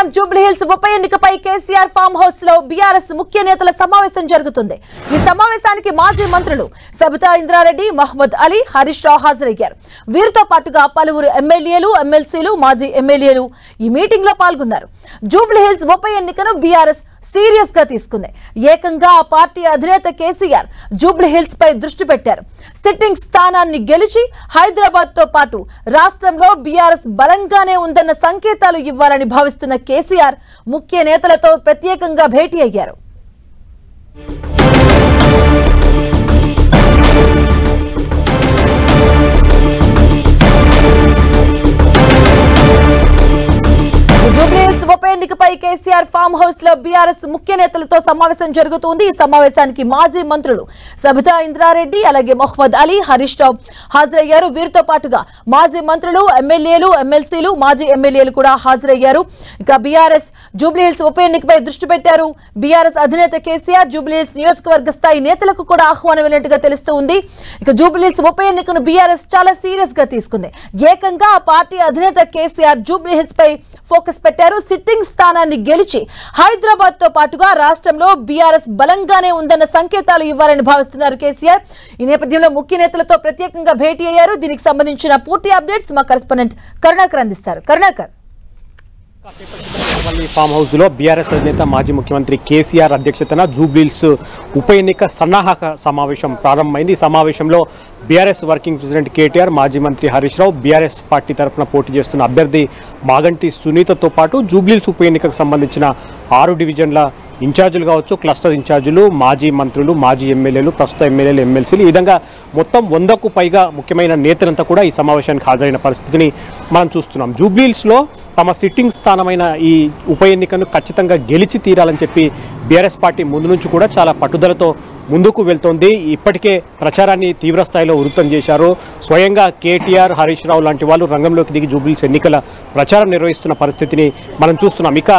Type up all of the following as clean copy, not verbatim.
Camp Jubilee Hills ఉప ఎన్నికపై KCR farm house లో BRS ముఖ్య నేతల సమావేశం జరుగుతుంది. ఈ సమావేశానికి మాజీ మంత్రులు సబితా ఇంద్రారెడ్డి, మహమ్మద్ అలీ, హరీష్ రావు హాజరయ్యారు. వీరితో పాటుగా పలువురు ఎమ్మెల్యేలు, ఎమ్మెల్సీలు, మాజీ ఎమ్మెల్యేలు ఈ మీటింగ్ లో పాల్గొన్నారు. జూబ్లీహిల్స్ ఉప ఎన్నికను బీఆర్ఎస్ సీరియస్ గా తీసుకుంది. ఏకంగా ఆ పార్టీ అధినేత కేసీఆర్ జూబ్లీహిల్స్ పై దృష్టి పెట్టారు. సిట్టింగ్ స్థానాన్ని గెలిచి హైదరాబాద్ తో పాటు రాష్ట్రంలో బీఆర్ఎస్ బలంగానే ఉందన్న సంకేతాలు ఇవ్వాలని భావిస్తున్న కేసీఆర్ ముఖ్య నేతలతో ప్రత్యేకంగా భేటీ అయ్యారు. జూబ్లీహిల్స్ ఉప ఎన్నికపై కేసీఆర్ ఫామ్ హౌస్ లో బీఆర్ఎస్ ముఖ్య నేతలతో సమావేశం జరుగుతుంది. ఈ సమావేశానికి మాజీ మంత్రులు సబితా ఇంద్రారెడ్డి, అలాగే మహమ్మద్ అలీ, హరీష్ రావు హాజరయ్యారు. వీరితో పాటుగా మాజీ మంత్రులు, ఎమ్మెల్యేలు, ఎమ్మెల్సీలు, మాజీ ఎమ్మెల్యేలు కూడా హాజరయ్యారు. ఇక బీఆర్ఎస్ జూబ్లీహిల్స్ ఉప ఎన్నికపై దృష్టి పెట్టారు. బీఆర్ఎస్ అధినేత కేసీఆర్ జూబ్లీహిల్స్ నియోజకవర్గ స్థాయి నేతలకు కూడా ఆహ్వానం వెళ్ళినట్టుగా తెలుస్తోంది. ఇక జూబ్లీహిల్స్ ఉప ఎన్నికను బీఆర్ఎస్ చాలా సీరియస్ గా తీసుకుంది. ఏకంగా ఆ పార్టీ అధినేత కేసీఆర్ జూబ్లీహిల్స్ పై ఫోకస్ పెట్టారు. సిట్టింగ్ స్థానాన్ని గెలిచి హైదరాబాద్ తో పాటుగా రాష్ట్రంలో బీఆర్ఎస్ బలంగానే ఉందన్న సంకేతాలు ఇవ్వాలని భావిస్తున్నారు కేసీఆర్. ఈ నేపథ్యంలో ముఖ్య నేతలతో ప్రత్యేకంగా భేటీ అయ్యారు. దీనికి సంబంధించిన పూర్తి అప్డేట్స్ మా కరెస్పాండెంట్ కరుణాకర్ అందిస్తారు. కరుణాకర్, ఫామ్ హౌస్ లో బీఆర్ఎస్ అధినేత మాజీ ముఖ్యమంత్రి కేసీఆర్ అధ్యక్షతన జూబ్లీహిల్స్ ఉప ఎన్నిక సన్నాహక సమావేశం ప్రారంభమైంది. ఈ సమావేశంలో బీఆర్ఎస్ వర్కింగ్ ప్రెసిడెంట్ కేటీఆర్, మాజీ మంత్రి హరీష్ రావు, బీఆర్ఎస్ పార్టీ తరఫున పోటీ చేస్తున్న అభ్యర్థి మాగంటి సునీతతో పాటు జూబ్లీహిల్స్ ఉప ఎన్నికకు సంబంధించిన 6 డివిజన్ల ఇన్ఛార్జీలు కావచ్చు, క్లస్టర్ ఇన్ఛార్జీలు, మాజీ మంత్రులు, మాజీ ఎమ్మెల్యేలు, ప్రస్తుత ఎమ్మెల్యేలు, ఎమ్మెల్సీలు, ఈ విధంగా మొత్తం 100కు పైగా ముఖ్యమైన నేతలంతా కూడా ఈ సమావేశానికి హాజరైన పరిస్థితిని మనం చూస్తున్నాం. జూబ్లీహిల్స్లో తమ సిట్టింగ్ స్థానమైన ఈ ఉప ఎన్నికను ఖచ్చితంగా గెలిచి తీరాలని చెప్పి బీఆర్ఎస్ పార్టీ ముందు నుంచి కూడా చాలా పట్టుదలతో ముందుకు వెళ్తోంది. ఇప్పటికే ప్రచారాన్ని తీవ్రస్థాయిలో ఉధృతం చేశారు. స్వయంగా కేటీఆర్, హరీష్ రావు లాంటి వాళ్ళు రంగంలోకి దిగి జూబ్లీహిల్స్ ఎన్నికల ప్రచారం నిర్వహిస్తున్న పరిస్థితిని మనం చూస్తున్నాం. ఇక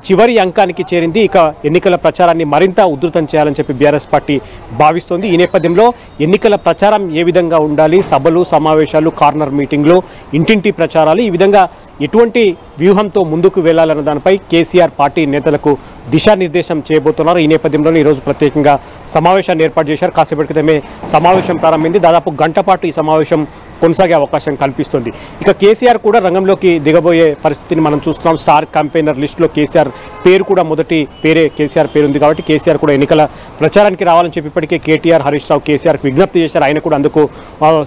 చివరి అంకానికి చేరింది. ఇక ఎన్నికల ప్రచారాన్ని మరింత ఉధృతం చేయాలని చెప్పి బీఆర్ఎస్ పార్టీ భావిస్తోంది. ఈ నేపథ్యంలో ఎన్నికల ప్రచారం ఏ విధంగా ఉండాలి, సభలు, సమావేశాలు, కార్నర్ మీటింగ్లు, ఇంటింటి ప్రచారాలు, ఈ విధంగా ఎటువంటి వ్యూహంతో ముందుకు వెళ్లాలన్న దానిపై కేసీఆర్ పార్టీ నేతలకు దిశానిర్దేశం చేయబోతున్నారు. ఈ నేపథ్యంలోనే ఈరోజు ప్రత్యేకంగా సమావేశాన్ని ఏర్పాటు చేశారు. కాసేపటి క్రితమే సమావేశం ప్రారంభమైంది. దాదాపు గంట పాటు ఈ సమావేశం కొనసాగే అవకాశం కనిపిస్తుంది. ఇక కేసీఆర్ కూడా రంగంలోకి దిగబోయే పరిస్థితిని మనం చూస్తున్నాం. స్టార్ క్యాంపెయినర్ లిస్టులో కేసీఆర్ పేరు కూడా మొదటి పేరే కేసీఆర్ పేరు ఉంది. కాబట్టి కేసీఆర్ కూడా ఎన్నికల ప్రచారానికి రావాలని చెప్పి ఇప్పటికే కేటీఆర్, హరీష్ రావు కేసీఆర్కి విజ్ఞప్తి చేశారు. ఆయన కూడా అందుకు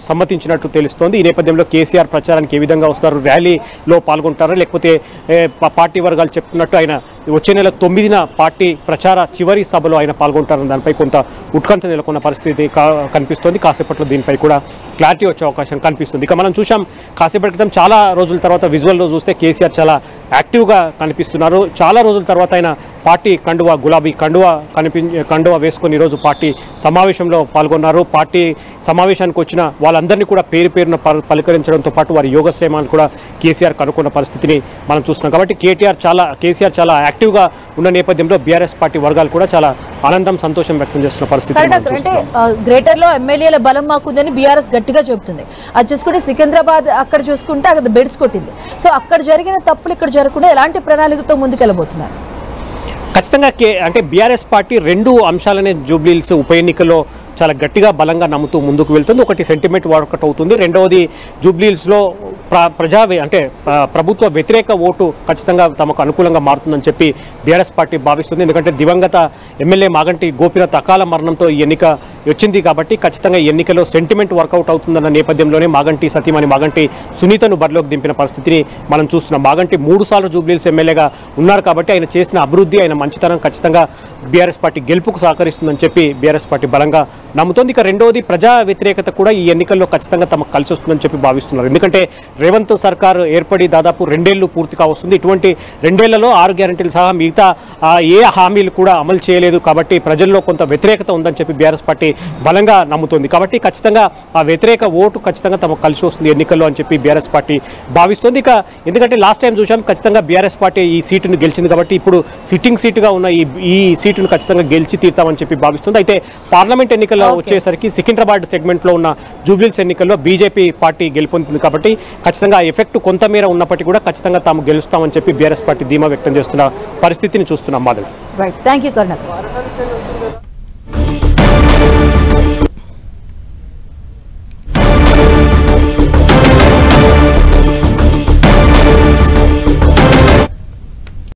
సమ్మతించినట్టు తెలుస్తోంది. ఈ నేపథ్యంలో కేసీఆర్ ప్రచారానికి ఏ విధంగా వస్తారు, ర్యాలీలో పాల్గొంటారా, లేకపోతే పార్టీ వర్గాలు చెప్తున్నట్టు ఆయన వచ్చే నెల 9న పార్టీ ప్రచార చివరి సభలో ఆయన పాల్గొంటారన్న దానిపై కొంత ఉత్కంఠ నెలకొన్న పరిస్థితి కనిపిస్తోంది. కాసేపట్లో దీనిపై కూడా క్లారిటీ వచ్చే అవకాశం కనిపిస్తుంది. ఇక మనం చూసాం కాసేపటి క్రితం, చాలా రోజుల తర్వాత విజువల్లో చూస్తే కేసీఆర్ చాలా యాక్టివ్గా కనిపిస్తున్నారు. చాలా రోజుల తర్వాత ఆయన పార్టీ కండువా, గులాబీ కండువా వేసుకొని ఈరోజు పార్టీ సమావేశంలో పాల్గొన్నారు. పార్టీ సమావేశానికి వచ్చిన వాళ్ళందరినీ కూడా పేరు పేరున పలకరించడంతో పాటు వారి యోగక్షేమాలు కూడా కేసీఆర్ కనుక్కున్న పరిస్థితిని మనం చూస్తున్నాం. కాబట్టి కేసీఆర్ చాలా యాక్టివ్గా ఉన్న నేపథ్యంలో బీఆర్ఎస్ పార్టీ వర్గాలు కూడా చాలా ఆనందం, సంతోషం వ్యక్తం చేస్తున్న పరిస్థితి. అంటే గ్రేటర్ లో ఎమ్మెల్యేల బలం మాకుందని బీఆర్ఎస్ గట్టిగా చెబుతుంది. అది చూసుకుంటే సికింద్రాబాద్ అక్కడ చూసుకుంటే అక్కడ బెడ్స్ కొట్టింది. సో అక్కడ జరిగిన తప్పులు ఇక్కడ జరగకుండా ఎలాంటి ప్రణాళికతో ముందుకెళ్ళబోతున్నారు? ఖచ్చితంగా అంటే బీఆర్ఎస్ పార్టీ 2 అంశాలనే జూబ్లీహిల్స్ ఉప ఎన్నికల్లో చాలా గట్టిగా బలంగా నమ్ముతూ ముందుకు వెళ్తుంది. ఒకటి సెంటిమెంట్ వర్కౌట్ అవుతుంది, రెండవది జూబ్లీహిల్స్లో ప్రభుత్వ వ్యతిరేక ఓటు ఖచ్చితంగా తమకు అనుకూలంగా మారుతుందని చెప్పి బీఆర్ఎస్ పార్టీ భావిస్తుంది. ఎందుకంటే దివంగత ఎమ్మెల్యే మాగంటి గోపీనాథ్ అకాల మరణంతో ఈ ఎన్నిక వచ్చింది. కాబట్టి ఖచ్చితంగా ఈ ఎన్నికలో సెంటిమెంట్ వర్కౌట్ అవుతుందన్న నేపథ్యంలోనే మాగంటి సతీమణి మాగంటి సునీతను బరిలోకి దింపిన పరిస్థితిని మనం చూస్తున్నాం. మాగంటి 3 సార్లు జూబ్లీహిల్స్ ఎమ్మెల్యేగా ఉన్నారు. కాబట్టి ఆయన చేసిన అభివృద్ధి, ఆయన మంచితనం ఖచ్చితంగా బీఆర్ఎస్ పార్టీ గెలుపుకు సహకరిస్తుందని చెప్పి బీఆర్ఎస్ పార్టీ బలంగా నమ్ముతోంది. ఇక రెండవది ప్రజా వ్యతిరేకత కూడా ఈ ఎన్నికల్లో ఖచ్చితంగా తమకు కలిసి వస్తుందని చెప్పి భావిస్తున్నారు. ఎందుకంటే రేవంత్ సర్కార్ ఏర్పడి దాదాపు 2 ఏళ్లు పూర్తిగా వస్తుంది. ఇటువంటి 2 ఏళ్లలో 6 గ్యారెంటీలు సహా మిగతా ఏ హామీలు కూడా అమలు చేయలేదు. కాబట్టి ప్రజల్లో కొంత వ్యతిరేకత ఉందని చెప్పి బీఆర్ఎస్ పార్టీ బలంగా నమ్ముతోంది. కాబట్టి ఖచ్చితంగా ఆ వ్యతిరేక ఓటు ఖచ్చితంగా తమకు కలిసి వస్తుంది ఎన్నికల్లో అని చెప్పి బీఆర్ఎస్ పార్టీ భావిస్తుంది. ఇక ఎందుకంటే లాస్ట్ టైం చూసాం ఖచ్చితంగా బీఆర్ఎస్ పార్టీ ఈ సీటును గెలిచింది కాబట్టి ఇప్పుడు సిట్టింగ్ సీటుగా ఉన్న ఈ సీటును ఖచ్చితంగా గెలిచి తీర్తామని చెప్పి భావిస్తుంది. అయితే పార్లమెంట్ ఎన్నికల్లో వచ్చేసరికి సికింద్రాబాద్ సెగ్మెంట్లో ఉన్న జూబ్లీహిల్స్ ఎన్నికల్లో బీజేపీ పార్టీ గెలుపొందుతుంది కాబట్టి ఖచ్చితంగా ఆ ఎఫెక్ట్ కొంతమేర ఉన్నప్పటికీ కూడా ఖచ్చితంగా తాము గెలుస్తామని చెప్పి బీఆర్ఎస్ పార్టీ ధీమా వ్యక్తం చేస్తున్న పరిస్థితిని చూస్తున్నాం. Madhavi. Right, thank you Karunakar.